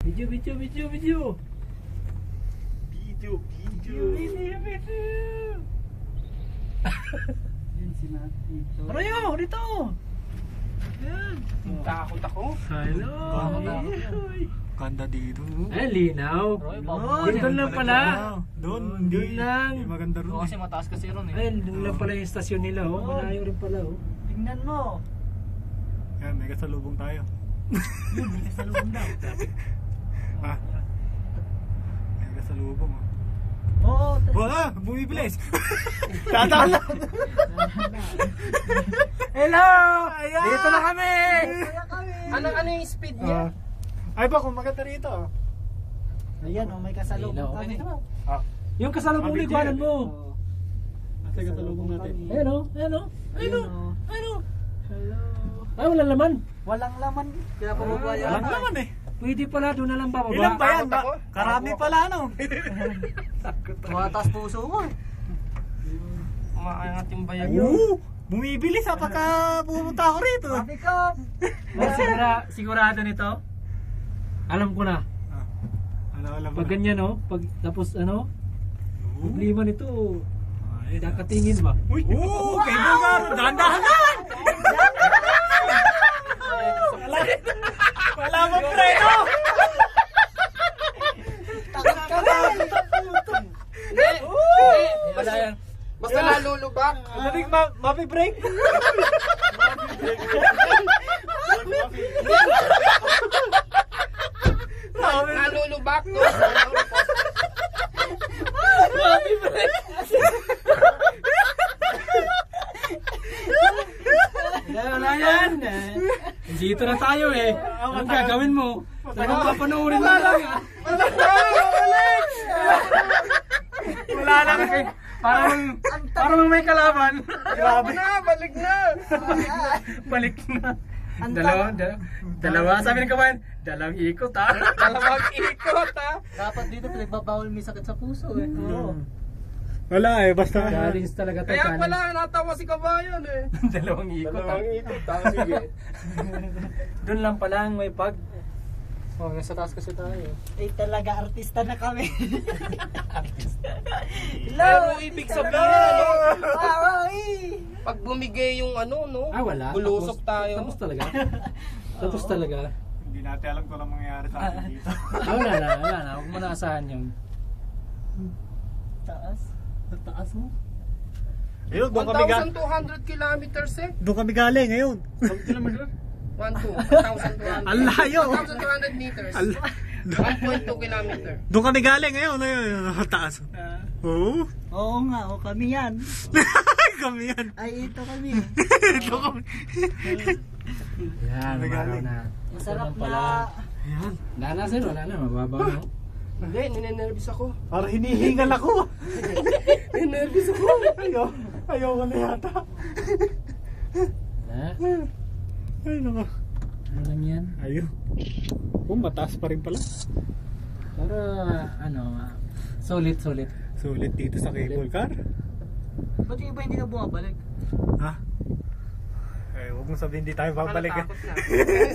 Video. Yan si Natito. Rayo, dito. Yan. Takot ako. Hello. Ganda dito. Ay, linaw. Doon lang pala. Doon lang. Maganda ron. Kasi mataas kasi ron eh. Ay, doon lang pala yung istasyon nila. Oh. Malayo rin pala. Oh. Tingnan mo. Yan, may kasalubong tayo. Yun, may kasalubong daw. Ha? May kasalubong. Oo. Wala! Bumibilis! Dadaan lang! Hello! Ayan! Dito na kami! Ano yung speed niya? Ay ba, kung maganda rito. Ayan, oh, may kasalubong kami. Yung kasalubong ni Guanan mo. Asa kasalubong natin? Ayun o. Hello. Ay, walang laman. Walang laman. Kaya pababa yan. Walang naman eh. Pwede pala doon na lang bababa. Ilan ba yan? Takot ako. Karami pala ano? Tumataas puso mo. Umaangat yung bayag. Oo! Bumibilis ha pagka pumunta ako rito. Sabi ko. Sigurado nito? Alam ko na. Alam Pag ganyan o, pag tapos ano, problema nito, Ayun, kakatingin ba? Uy! Oo! Kay Bulgar! Dahan-dahan na! Wala mo preno! Takot ka ba? Hindi! Basta nalulubak. Malamig mapi-break! Nalulubak to. Wala yan! Dito na tayo eh. Anong gagawin mo? Talagang papanoorin mo lang ah. Wala lang! Parang may kalaban. Grabe! Balik na! Balik na. Dalawa. Sabi ng kabayan, dalawang ikot ha. Dalawang ikot ha. Dapat dito pinagbabawal may sakit sa puso eh. Oo. Wala eh, basta... Challenge talaga to. Kaya pala natawa si kabayan eh. Dalawang ikot ha. Ikot ha. Sige. Doon lang pala may pag. Oh, nasa taas kasi tayo. Eh talaga artista na kami. Pero ibig sabihin ano? Ay! Pag bumigay yung ano no? Wala. Bulusok tayo. Tapos talaga. Tapos talaga. Hindi natin alam kung anong mangyayari sa atin dito. Wala na. Huwag mo na asahan yun. Taas. Taas mo. Ayun, doon kami 1,200 kilometers eh. Doon kami galing ngayon. 1,200. Ang layo. 1,200 meters. 1.2 kilometer. Doon kami galing ngayon. Ayun, taas. Oo. Oo nga, kami yan. Kami yan. Ay, ito kami. Ito kami. Yan, umaraw na. Masarap Ganun pala. na. Ayan. Wala na sir, wala na. Mababaw no? Hindi, ninenervous ako. Parang hinihingal ako. Ninenervous ako. Ayoko na yata. Ha? Ay, naku. Ano lang yan? Ayun. Mataas pa rin pala. Para sulit. Sulit dito sa cable car. Ba't yung iba hindi na bumabalik? Ha? Huwag mo sabihin hindi tayo babalik. Takot na.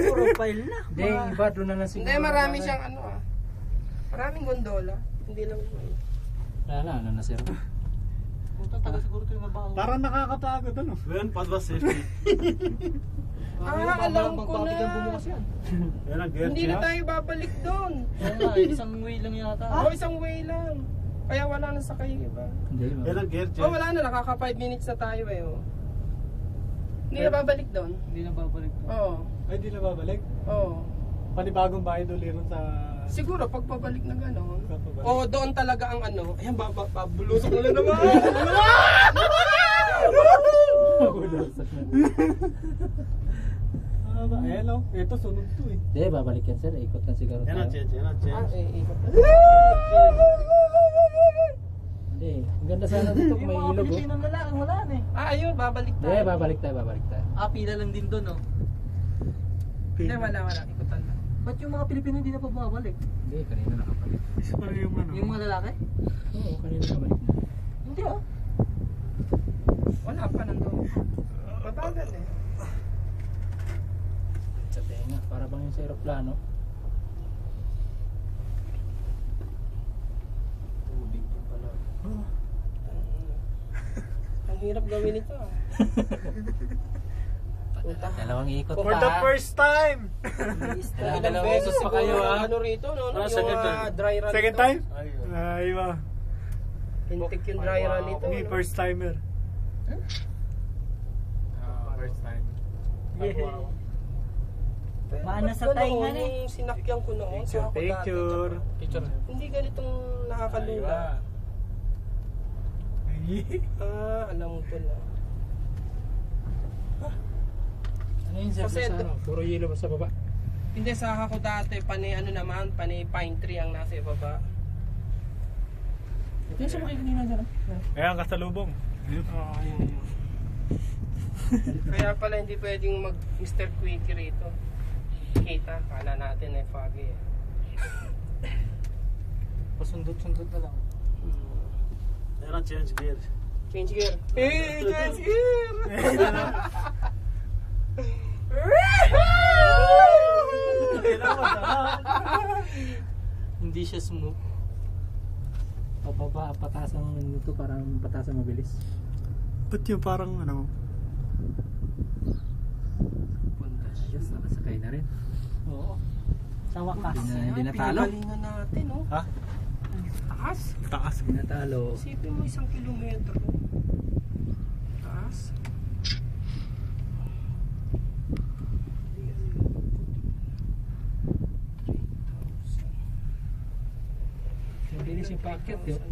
Puro file na. Hindi, iba doon na lang siguro. Hindi, marami siyang ano ah. Maraming gondola. Hindi lang Wala na sir. Puta, taga siguro ito yung mabaho. Parang nakakapagod ano? Well, padwa safety. alam ko na. Bumukas yan. Yan ang gear Hindi na check. tayo babalik doon. Oo nga, isang way lang yata. O, isang way lang. Kaya wala na sakay yung iba. Hindi, Yan ang gear check. O, wala na. Nakaka 5 minutes na tayo eh. Oh. Hindi na babalik doon. Hindi na babalik. Oo. Ay, di na babalik. Oo. Panibagong bayad ulit ron sa... Siguro pag pabalik na gano'n. Pabalik. Oo, doon talaga ang ano. Ayan, babulusok na lang naman. Ayan o, ito sunod to eh. Hindi, babalik yan sir. Ikot na siguro Yan ang tayo. check. Yan ang check. Ikot na. Hindi, ang ganda sana dito kung may Yung mga ilog. Pilipinong lalaki, wala na eh. Ayun, babalik Hindi, tayo. babalik tayo. Pila lang din doon, oh. Hindi, wala. Ikutan lang. Ba't yung mga Pilipino hindi na pa bumabalik? Hindi, kanina nakabalik. Isa pa rin yung ano. Yung mga lalaki? Oo, kanina nakabalik na. Hindi, oh. Wala pa nandun. Mabagal eh. Sa tenga, para bang yung sa aeroplano. Hirap gawin ito ah. Puta. Dalawang ikot For the first time! Ilang beses pa kayo, siguro, ah. ano rito, no? Ah, Yung second time. dry run Second ito. time? Ayun. Aywa. Hintik yung dry run ito. Me, no? first timer. First time. Maana sa Ba't tainga ganoon eh. yung sinakyan ko noon sa ako dati, Picture. tsaka Picture. hindi ganitong nakakalula. Alam ko na. Ano yun sir? Kasi Sa ano? Puro yelo ba sa baba? Hindi, sa ako dati, panay ano naman, panay pine tree ang nasa ibaba. Ito yung sumakay kanina dyan. Ayan, kasalubong. Kaya pala hindi pwedeng mag Mr. Quickie rito. Kita, kala natin ay foggy eh. Pasundot-sundot na lang. Ayan ang change gear. Change gear. Hey, change gear! Hindi siya smooth. Pababa, patas ang ito, parang patas ang mabilis. Ba't yung parang ano? Yes, nakasakay na rin. Oo. Sa wakas. Hindi natalo. Pinagalingan natin, no? Ha? Taas. Taas. Hindi natalo. Isipin mo 1 kilometro. Taas. Mabilis yung packet yun.